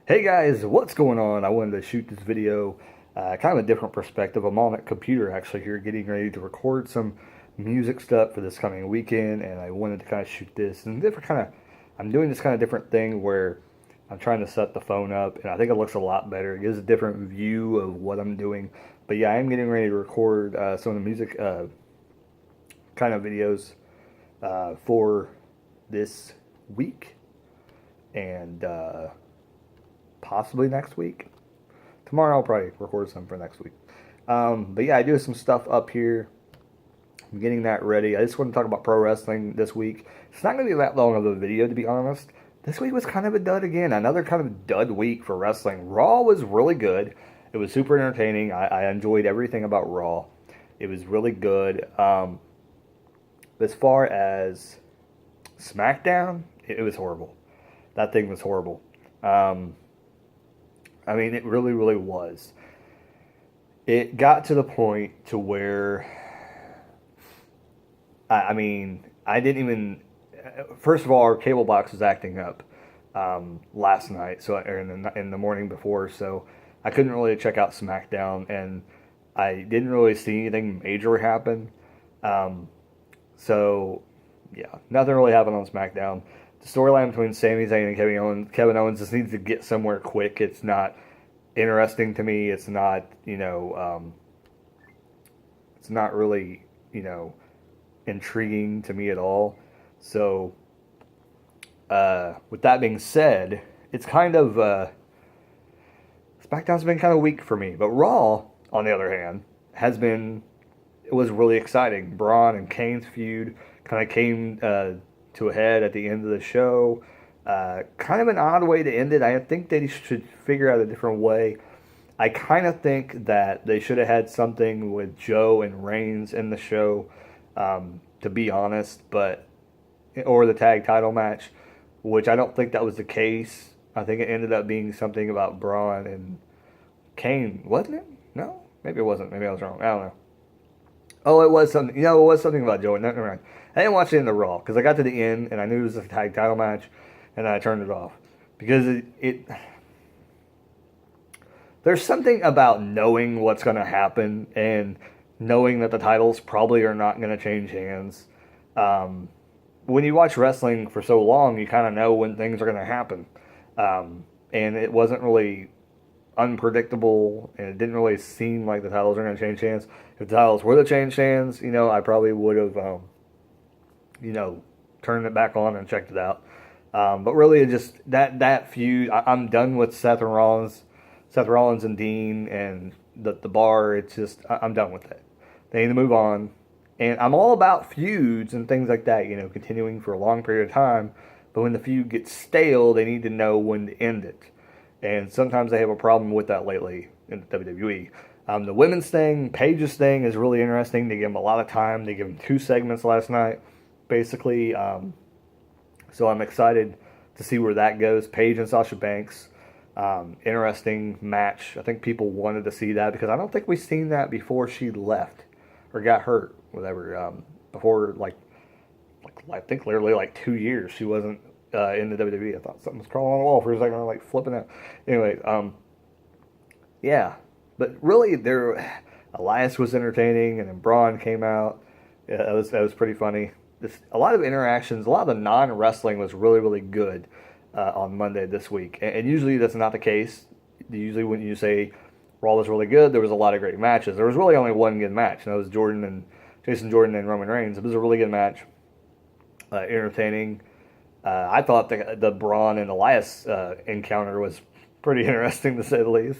Hey guys, what's going on? I wanted to shoot this video, kind of a different perspective. I'm on a computer actually here getting ready to record some music stuff for this coming weekend, and I wanted to kind of shoot this and different kind of, I'm doing this kind of different thing where I'm trying to set the phone up, and I think it looks a lot better. It gives a different view of what I'm doing. But yeah, I am getting ready to record some of the music kind of videos for this week, and possibly next week. Tomorrow I'll probably record some for next week. But yeah, I do have some stuff up here. I'm getting that ready. I just want to talk about pro wrestling this week. It's not going to be that long of a video, to be honest. This week was kind of a dud again. Another kind of dud week for wrestling. Raw was really good. It was super entertaining. I enjoyed everything about Raw. It was really good. As far as SmackDown, it was horrible. That thing was horrible. I mean, it really, really was. It got to the point to where, I mean, I didn't even. First of all, our cable box was acting up last night, so or in the morning before, so I couldn't really check out SmackDown, and I didn't really see anything major happen. Um, so yeah, nothing really happened on SmackDown. The storyline between Sami Zayn and Kevin Owens just needs to get somewhere quick. It's not interesting to me. It's not, it's not really, intriguing to me at all. So, with that being said, it's kind of SmackDown's been kind of weak for me, but Raw, on the other hand, has been it was really exciting. Braun and Kane's feud kind of came to a head at the end of the show. Kind of an odd way to end it. I think they should figure out a different way. I kind of think that they should have had something with Joe and Reigns in the show, to be honest, but or the tag title match, which I don't think that was the case. I think it ended up being something about Braun and Kane, wasn't it? No, maybe it wasn't. Maybe I was wrong. I don't know. Oh, it was something. It was something about Joe. Never mind. I didn't watch it in the Raw because I got to the end and I knew it was a tag title match, and then I turned it off because it there's something about knowing what's going to happen and knowing that the titles probably are not going to change hands. Um, when you watch wrestling for so long, you kind of know when things are going to happen, and it wasn't really unpredictable, and it didn't really seem like the titles are going to change hands. If the titles were to change hands, I probably would have, turned it back on and checked it out. But really, it just that feud. I'm done with Seth Rollins and Dean, and the bar. It's just I'm done with it. They need to move on, and I'm all about feuds and things like that. Continuing for a long period of time. But when the feud gets stale, they need to know when to end it. And sometimes they have a problem with that lately in the WWE. The women's thing, Paige's thing, is really interesting. They give them a lot of time. They give them 2 segments last night, basically. So I'm excited to see where that goes. Paige and Sasha Banks, interesting match. I think people wanted to see that because I don't think we've seen that before she left or got hurt, whatever. Before like I think literally like 2 years she wasn't in the WWE. I thought something was crawling on the wall for a second. I was like flipping out. Anyway, yeah, but really, Elias was entertaining, and then Braun came out. Yeah, that was pretty funny. A lot of interactions, a lot of the non-wrestling was really, really good on Monday this week. And usually that's not the case. Usually when you say Raw was really good, there was a lot of great matches. There was really only one good match, and that was Jason Jordan and Roman Reigns. It was a really good match, entertaining. I thought the Braun and Elias encounter was pretty interesting, to say the least.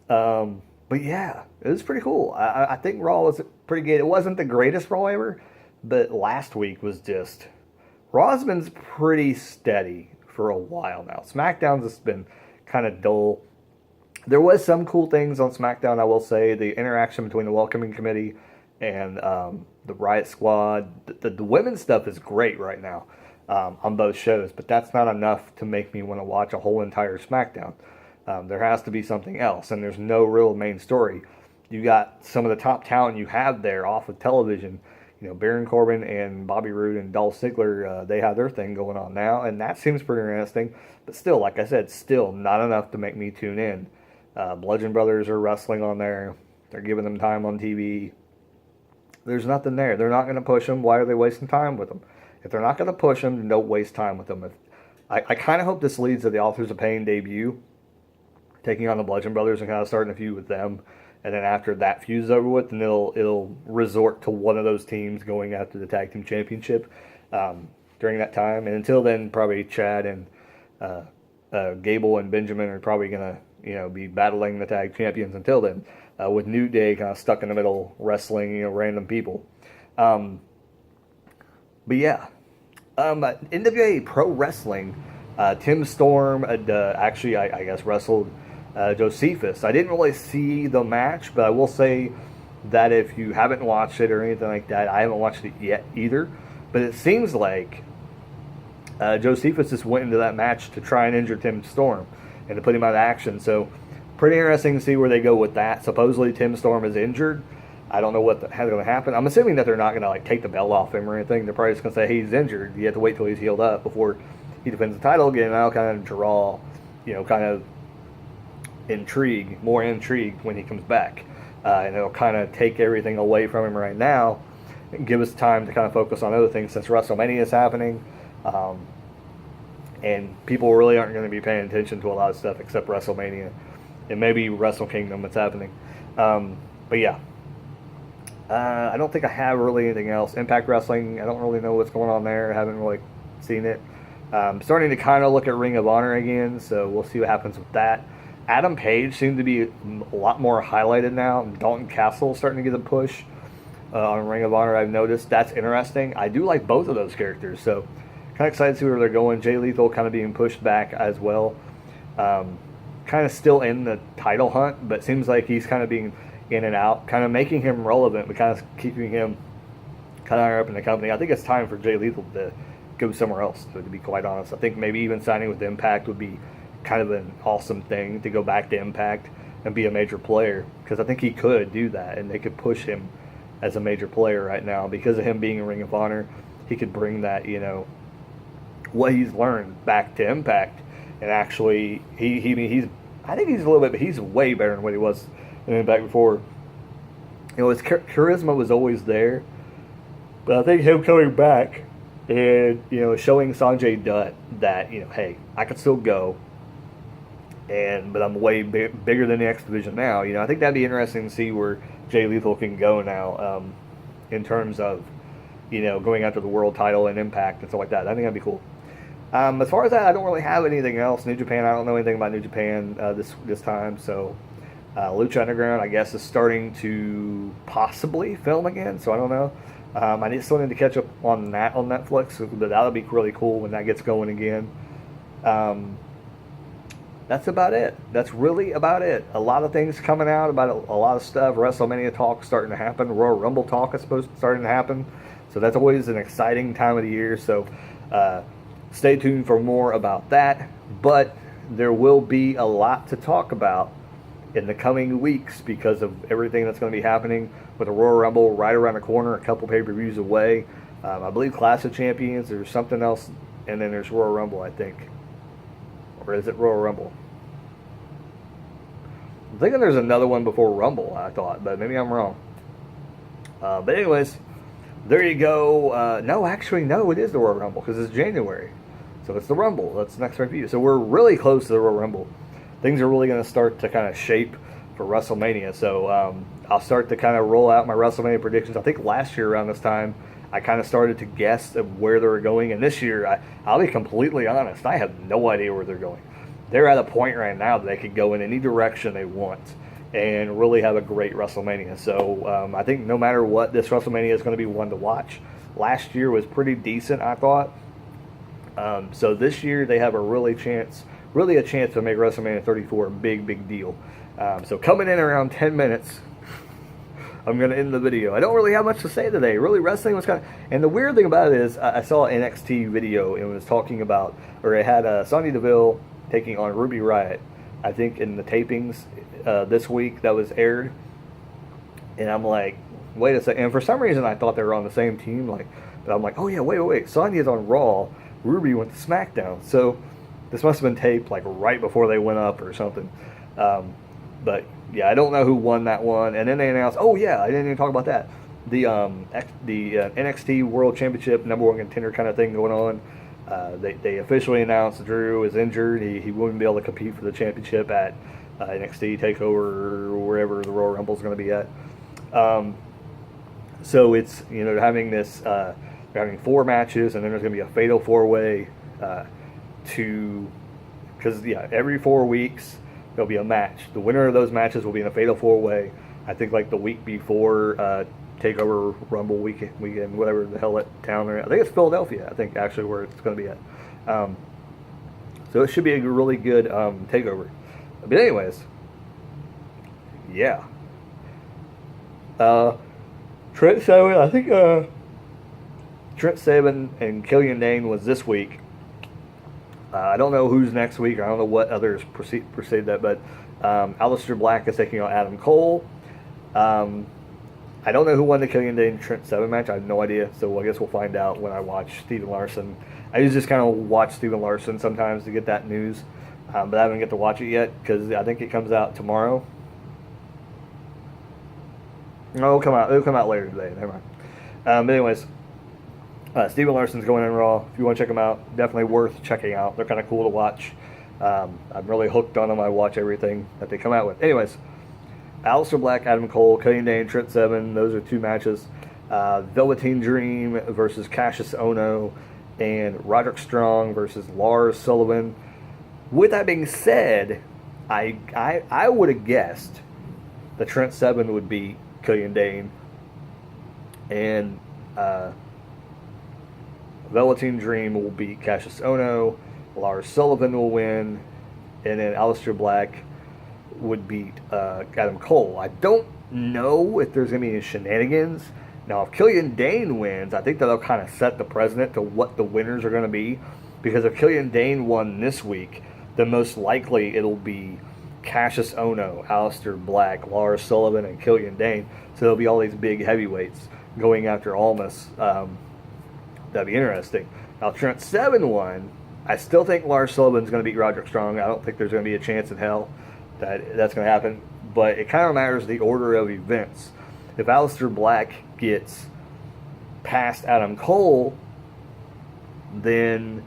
But yeah, it was pretty cool. I think Raw was pretty good. It wasn't the greatest Raw ever, but last week was just Raw's been pretty steady for a while now. SmackDown's just been kind of dull. There was some cool things on SmackDown, I will say. The interaction between the Welcoming Committee and the Riot Squad. The women's stuff is great right now on both shows, but that's not enough to make me want to watch a whole entire SmackDown. There has to be something else, and there's no real main story. You got some of the top talent you have there off of television. Baron Corbin and Bobby Roode and Dolph Ziggler, they have their thing going on now, and that seems pretty interesting. But still, like I said, still not enough to make me tune in. Bludgeon Brothers are wrestling on there. They're giving them time on TV. There's nothing there. They're not going to push them. Why are they wasting time with them? If they're not going to push them, then don't waste time with them. I kind of hope this leads to the Authors of Pain debut, taking on the Bludgeon Brothers and kind of starting a feud with them. And then after that feud's over with, then it'll resort to one of those teams going after the tag team championship during that time. And until then, probably Chad and Gable and Benjamin are probably going to be battling the tag champions until then. With New Day kind of stuck in the middle, wrestling random people. But yeah, NWA Pro Wrestling. Tim Storm actually, I guess, wrestled Josephus. I didn't really see the match, but I will say that if you haven't watched it or anything like that, I haven't watched it yet either. But it seems like Josephus just went into that match to try and injure Tim Storm and to put him out of action. So pretty interesting to see where they go with that. Supposedly Tim Storm is injured. I don't know what's going to happen. I'm assuming that they're not going to take the belt off him or anything. They're probably just going to say, hey, he's injured. You have to wait till he's healed up before he defends the title again. And that'll kind of draw, kind of more intrigue when he comes back. And it'll kind of take everything away from him right now and give us time to kind of focus on other things since WrestleMania is happening. And people really aren't going to be paying attention to a lot of stuff except WrestleMania. And maybe Wrestle Kingdom that's happening. But yeah. I don't think I have really anything else. Impact Wrestling, I don't really know what's going on there. I haven't really seen it. Starting to kind of look at Ring of Honor again, so we'll see what happens with that. Adam Page seemed to be a lot more highlighted now. Dalton Castle starting to get a push on Ring of Honor, I've noticed. That's interesting. I do like both of those characters, so kind of excited to see where they're going. Jay Lethal kind of being pushed back as well. Kind of still in the title hunt, but seems like he's kind of being in and out, kind of making him relevant, but kind of keeping him kind of higher up in the company. I think it's time for Jay Lethal to go somewhere else, to be quite honest. I think maybe even signing with Impact would be kind of an awesome thing, to go back to Impact and be a major player, because I think he could do that, and they could push him as a major player right now. Because of him being in Ring of Honor, he could bring that, what he's learned back to Impact, and actually, I think he's a little bit, but he's way better than what he was in Impact before. His charisma was always there, but I think him coming back and, showing Sanjay Dutt that, hey, I could still go, but I'm way bigger than the X Division now. I think that'd be interesting to see where Jay Lethal can go now, in terms of, going after the world title and Impact and stuff like that. I think that'd be cool. As far as that, I don't really have anything else. New Japan, I don't know anything about New Japan this time, so Lucha Underground, I guess, is starting to possibly film again, so I don't know. I still need to catch up on that on Netflix, but that'll be really cool when that gets going again. That's about it. That's really about it. A lot of things coming out about a lot of stuff. WrestleMania talk starting to happen. Royal Rumble talk is starting to happen. So that's always an exciting time of the year. So stay tuned for more about that. But there will be a lot to talk about in the coming weeks because of everything that's going to be happening with the Royal Rumble right around the corner, a couple pay-per-views away. I believe Clash of Champions, there's something else, and then there's Royal Rumble, I think. Or is it Royal Rumble? I'm thinking there's another one before Rumble, I thought, but maybe I'm wrong. But anyways, there you go. No, it is the Royal Rumble because it's January. So it's the Rumble. That's the next review. So we're really close to the Royal Rumble. Things are really going to start to kind of shape for WrestleMania. So I'll start to kind of roll out my WrestleMania predictions. I think last year around this time, I kind of started to guess of where they were going. And this year, I'll be completely honest, I have no idea where they're going. They're at a point right now that they could go in any direction they want and really have a great WrestleMania. So I think no matter what, this WrestleMania is going to be one to watch. Last year was pretty decent, I thought. So this year they have really a chance to make WrestleMania 34 a big deal. So coming in around 10 minutes, I'm going to end the video. I don't really have much to say today. Really, wrestling was kind of... And the weird thing about it is I saw an NXT video and it was talking about... Or it had Sonya Deville taking on Ruby Riott, I think, in the tapings this week that was aired. And I'm like, wait a second. And for some reason, I thought they were on the same team. But I'm like, oh yeah, wait. Sonya's on Raw. Ruby went to SmackDown. So this must have been taped like right before they went up or something. But yeah, I don't know who won that one. And then they announced, oh yeah, I didn't even talk about that. The NXT World Championship number one contender kind of thing going on. They officially announced Drew is injured. He wouldn't be able to compete for the championship at NXT TakeOver or wherever the Royal Rumble is going to be at. So it's, they're having this, they're having 4 matches, and then there's going to be a fatal 4-way because every 4 weeks there'll be a match. The winner of those matches will be in a fatal 4-way. I think like the week before TakeOver Rumble weekend, whatever the hell that town they're at. I think it's Philadelphia, I think, actually, where it's going to be at. So it should be a really good TakeOver. But anyways, yeah. Trent Seven, I think Trent Seven and Killian Dane was this week. I don't know who's next week. I don't know what others precede that, but Aleister Black is taking on Adam Cole. I don't know who won the Killian Dane Trent Seven match. I have no idea. So I guess we'll find out when I watch Steven Larson. I usually just kind of watch Steven Larson sometimes to get that news, but I haven't get to watch it yet because I think it comes out tomorrow. No, it'll come out later today. Never mind. But anyways, Steven Larson's going in Raw. If you want to check them out, definitely worth checking out. They're kind of cool to watch. I'm really hooked on them. I watch everything that they come out with. Anyways, Aleister Black, Adam Cole, Killian Dane, Trent Seven. Those are 2 matches. Velveteen Dream versus Cassius Ohno, and Roderick Strong versus Lars Sullivan. With that being said, I would have guessed that Trent Seven would beat Killian Dane, and Velveteen Dream will beat Cassius Ohno, Lars Sullivan will win, and then Aleister Black would beat Adam Cole. I don't know if there's going to be any shenanigans. Now, if Killian Dane wins, I think that'll kind of set the precedent to what the winners are going to be, because if Killian Dane won this week, then most likely it'll be Cassius Ohno, Aleister Black, Lars Sullivan, and Killian Dane. So there'll be all these big heavyweights going after Almas. That'd be interesting. Now, Trent Seven won. I still think Lars Sullivan's going to beat Roderick Strong. I don't think there's going to be a chance in hell that's going to happen. But it kind of matters the order of events. If Aleister Black gets past Adam Cole, then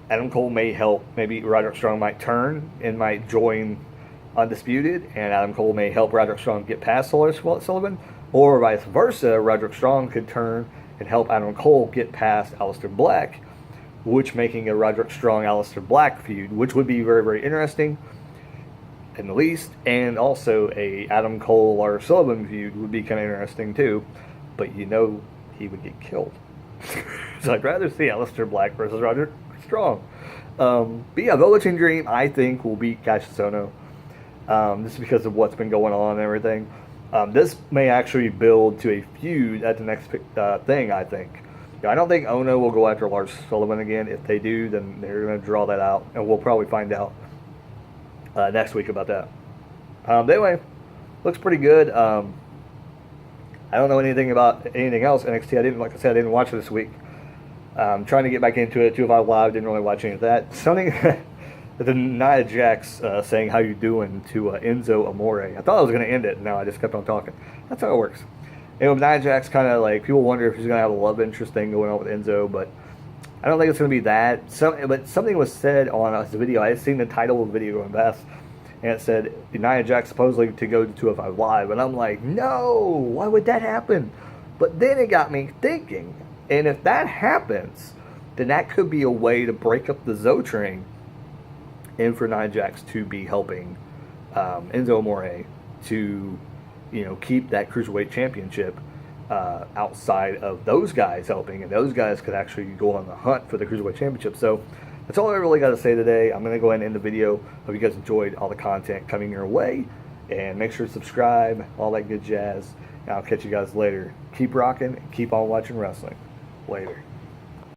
Adam Cole may help. Maybe Roderick Strong might turn and might join Undisputed, and Adam Cole may help Roderick Strong get past Lars Sullivan, or vice versa. Roderick Strong could turn and help Adam Cole get past Aleister Black, which making a Roderick Strong Aleister Black feud, which would be very, very interesting, in the least. And also a Adam Cole Lars Sullivan feud would be kind of interesting too, but he would get killed. So I'd rather see Aleister Black versus Roderick Strong. But yeah, Velveteen Dream I think will beat Cassius Ohno. Just because of what's been going on and everything. This may actually build to a feud at the next thing, I think. I don't think Ohno will go after Lars Sullivan again. If they do, then they're going to draw that out, and we'll probably find out next week about that. But anyway, looks pretty good. I don't know anything about anything else NXT. Like I said, I didn't watch it this week. I'm trying to get back into it. 205 Live, didn't really watch any of that. Something the Nia Jax saying "How you doing" to Enzo Amore. I thought I was going to end it. No, I just kept on talking. That's how it works. And with Nia Jax, kind of like people wonder if she's going to have a love interest thing going on with Enzo, but I don't think it's going to be that. But something was said on this video. I had seen the title of the video going past, and it said Nia Jax supposedly to go to 205 Live, and I'm like, no, why would that happen? But then it got me thinking, and if that happens, then that could be a way to break up the Zoe train, and for Nia Jax to be helping Enzo Amore to, keep that Cruiserweight Championship outside of those guys helping, and those guys could actually go on the hunt for the Cruiserweight Championship. So that's all I really got to say today. I'm going to go ahead and end the video. Hope you guys enjoyed all the content coming your way, and make sure to subscribe, all that good jazz, and I'll catch you guys later. Keep rocking, and keep on watching wrestling. Later.